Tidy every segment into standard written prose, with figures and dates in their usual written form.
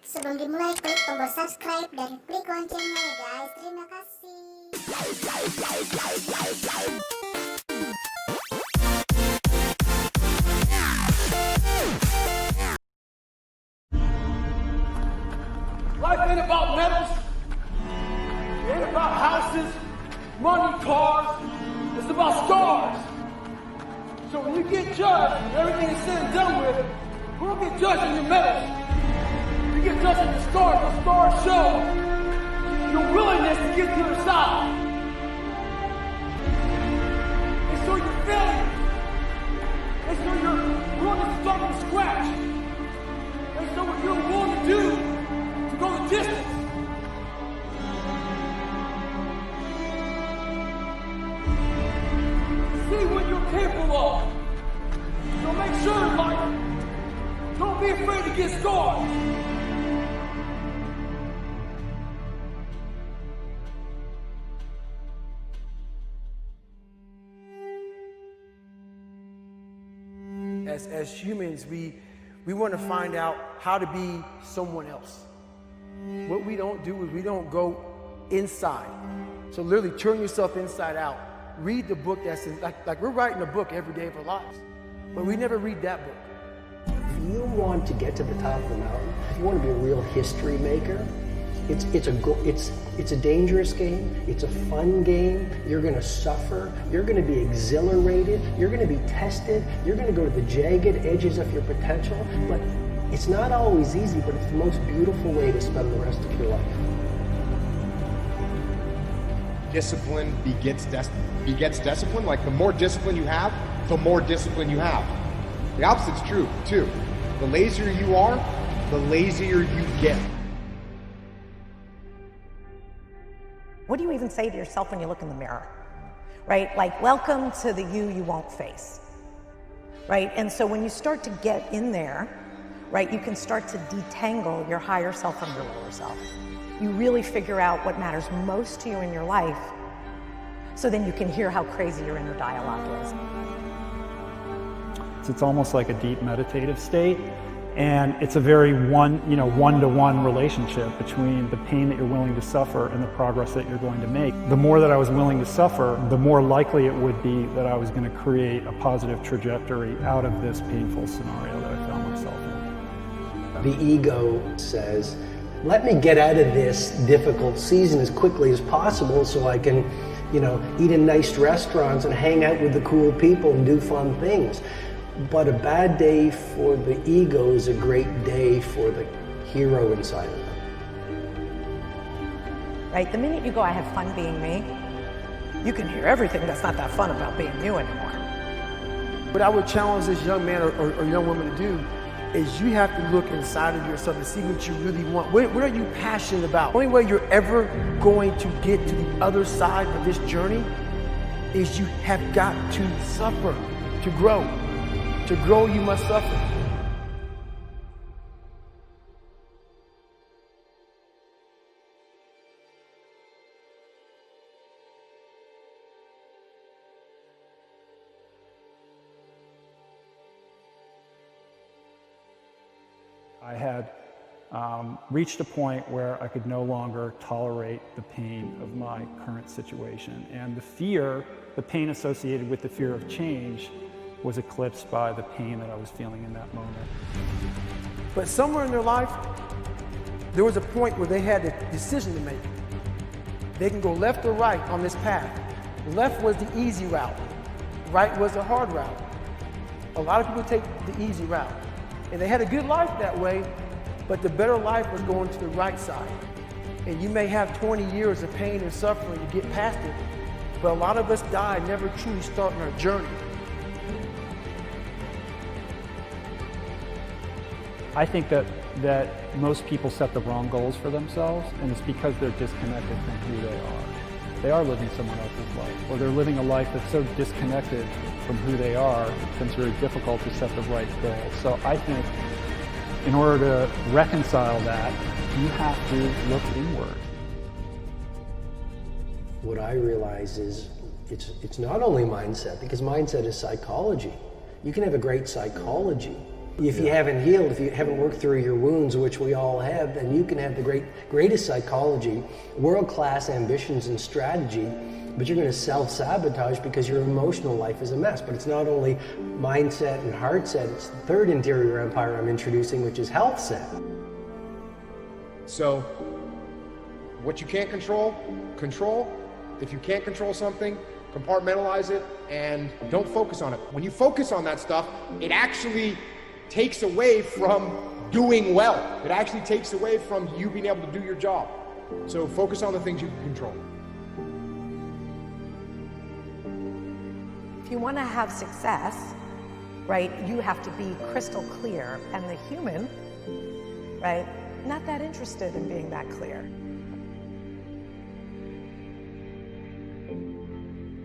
Sebelum dimulai, klik tombol subscribe dan klik loncengnya ya guys. Terima kasih. Life ain't about medals. It ain't about houses, money, cars. It's about scars. So when you get judged, and everything is said and done with, we don't get judged on your medals. You get judged on your scars. The scars show your willingness to get to the side. They show your failures. They show your willingness to start from scratch. They show what you're willing to do to go the distance. See what you're capable of. So make sure in life, don't be afraid to get scarred. As humans, we want to find out how to be someone else. What we don't do is we don't go inside. So literally turn yourself inside out. Read the book that's in, like we're writing a book every day of our lives, but we never read that book. If you want to get to the top of the mountain, if you want to be a real history maker, it's a dangerous game. It's a fun game. You're going to suffer. You're going to be exhilarated. You're going to be tested. You're going to go to the jagged edges of your potential. But it's not always easy, but it's the most beautiful way to spend the rest of your life. Discipline begets discipline. Like the more discipline you have, the more discipline you have. The opposite's true too. The lazier you are, the lazier you get. What do you even say to yourself when you look in the mirror, right? Like, welcome to the you won't face, right? And so when you start to get in there, right, you can start to detangle your higher self from your lower self. You really figure out what matters most to you in your life, so then you can hear how crazy your inner dialogue is. It's almost like a deep meditative state, and it's a very one-to-one relationship between the pain that you're willing to suffer and the progress that you're going to make. The more that I was willing to suffer, the more likely it would be that I was going to create a positive trajectory out of this painful scenario that I found myself in. The ego says, let me get out of this difficult season as quickly as possible so I can, eat in nice restaurants and hang out with the cool people and do fun things. But a bad day for the ego is a great day for the hero inside of them. Right, the minute you go, I have fun being me, you can hear everything that's not that fun about being you anymore. What I would challenge this young man or young woman to do is you have to look inside of yourself and see what you really want. What are you passionate about? The only way you're ever going to get to the other side of this journey is you have got to suffer to grow. To grow, you must suffer. I had reached a point where I could no longer tolerate the pain of my current situation. And the pain associated with the fear of change was eclipsed by the pain that I was feeling in that moment. But somewhere in their life, there was a point where they had a decision to make. They can go left or right on this path. Left was the easy route. Right was the hard route. A lot of people take the easy route. And they had a good life that way, but the better life was going to the right side. And you may have 20 years of pain and suffering to get past it, but a lot of us die never truly starting our journey. I think that most people set the wrong goals for themselves, and it's because they're disconnected from who they are. They are living someone else's life, or they're living a life that's so disconnected from who they are, it's very difficult to set the right goal. So I think in order to reconcile that, you have to look inward. What I realize is it's not only mindset, because mindset is psychology. You can have a great psychology, If you haven't healed, if you haven't worked through your wounds, which we all have, then you can have the greatest psychology, world-class ambitions and strategy, but you're going to self-sabotage because your emotional life is a mess. But it's not only mindset and heart set, it's the third interior empire I'm introducing, which is health set. So, what you can't control, control. If you can't control something, compartmentalize it and don't focus on it. When you focus on that stuff, it actually takes away from doing well. It actually takes away from you being able to do your job. So focus on the things you can control. If you want to have success, right, you have to be crystal clear, and the human, right, not that interested in being that clear.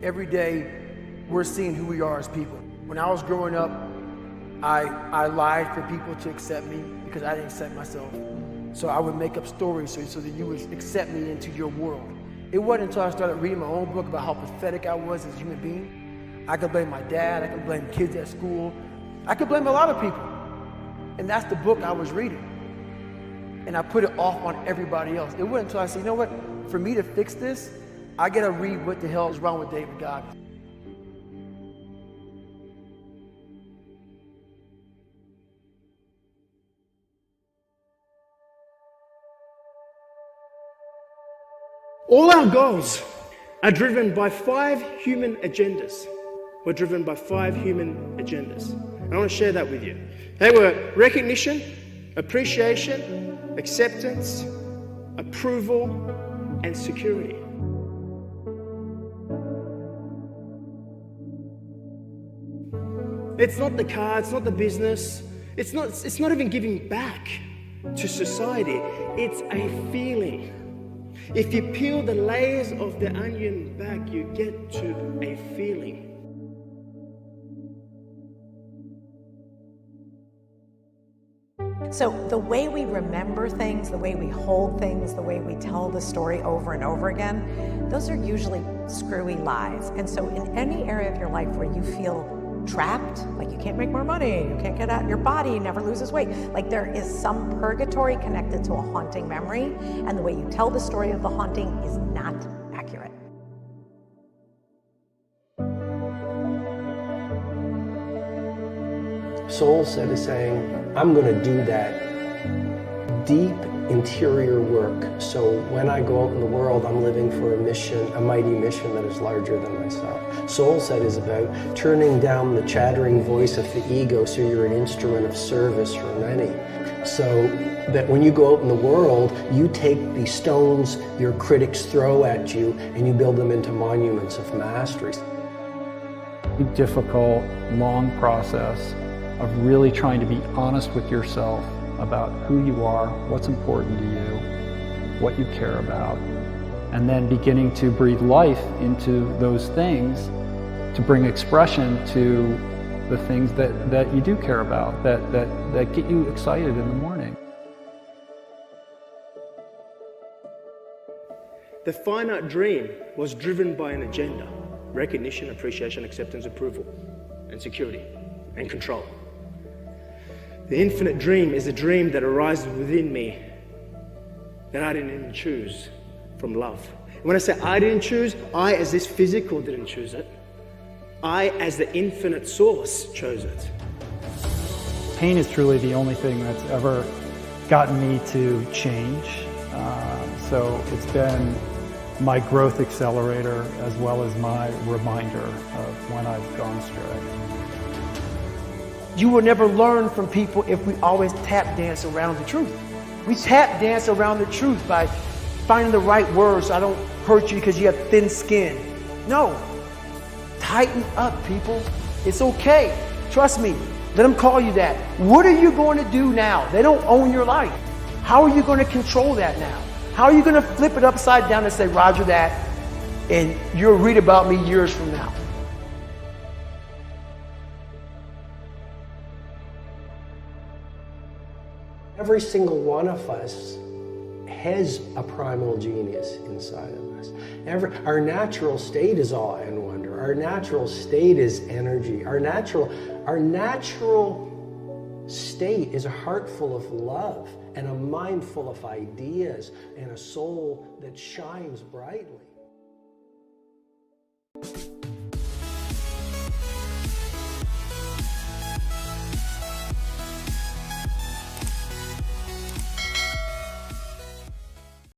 Every day, we're seeing who we are as people. When I was growing up, I lied for people to accept me because I didn't accept myself. So I would make up stories so that you would accept me into your world. It wasn't until I started reading my own book about how pathetic I was as a human being. I could blame my dad, I could blame kids at school, I could blame a lot of people. And that's the book I was reading. And I put it off on everybody else. It wasn't until I said, you know what, for me to fix this, I gotta read what the hell is wrong with David Goggins. All our goals are driven by 5 human agendas. We're driven by 5 human agendas. And I want to share that with you. They were recognition, appreciation, acceptance, approval, and security. It's not the car, it's not the business, it's not even giving back to society. It's a feeling. If you peel the layers of the onion back, you get to a feeling. So the way we remember things, the way we hold things, the way we tell the story over and over again, those are usually screwy lies. And so in any area of your life where you feel trapped, like you can't make more money, you can't get out, your body never loses weight, like there is some purgatory connected to a haunting memory, and the way you tell the story of the haunting is not accurate. Soul set is saying, I'm going to do that deep interior work, so when I go out in the world, I'm living for a mission, a mighty mission that is larger than myself. Soul set is about turning down the chattering voice of the ego so you're an instrument of service for many. So that when you go out in the world, you take the stones your critics throw at you and you build them into monuments of mastery. Difficult, long process of really trying to be honest with yourself about who you are, what's important to you, what you care about, and then beginning to breathe life into those things to bring expression to the things that you do care about, that get you excited in the morning. The finite dream was driven by an agenda: recognition, appreciation, acceptance, approval, and security, and control. The infinite dream is a dream that arises within me that I didn't even choose, from love. And when I say I didn't choose, I as this physical didn't choose it. I as the infinite source chose it. Pain is truly the only thing that's ever gotten me to change. So it's been my growth accelerator as well as my reminder of when I've gone astray. You will never learn from people if we always tap dance around the truth. We tap dance around the truth by finding the right words so I don't hurt you because you have thin skin. No. Tighten up, people. It's okay. Trust me. Let them call you that. What are you going to do now? They don't own your life. How are you going to control that now? How are you going to flip it upside down and say, Roger that, and you'll read about me years from now? Every single one of us has a primal genius inside of us. Our natural state is awe and wonder. Our natural state is energy. Our natural state is a heart full of love and a mind full of ideas and a soul that shines brightly.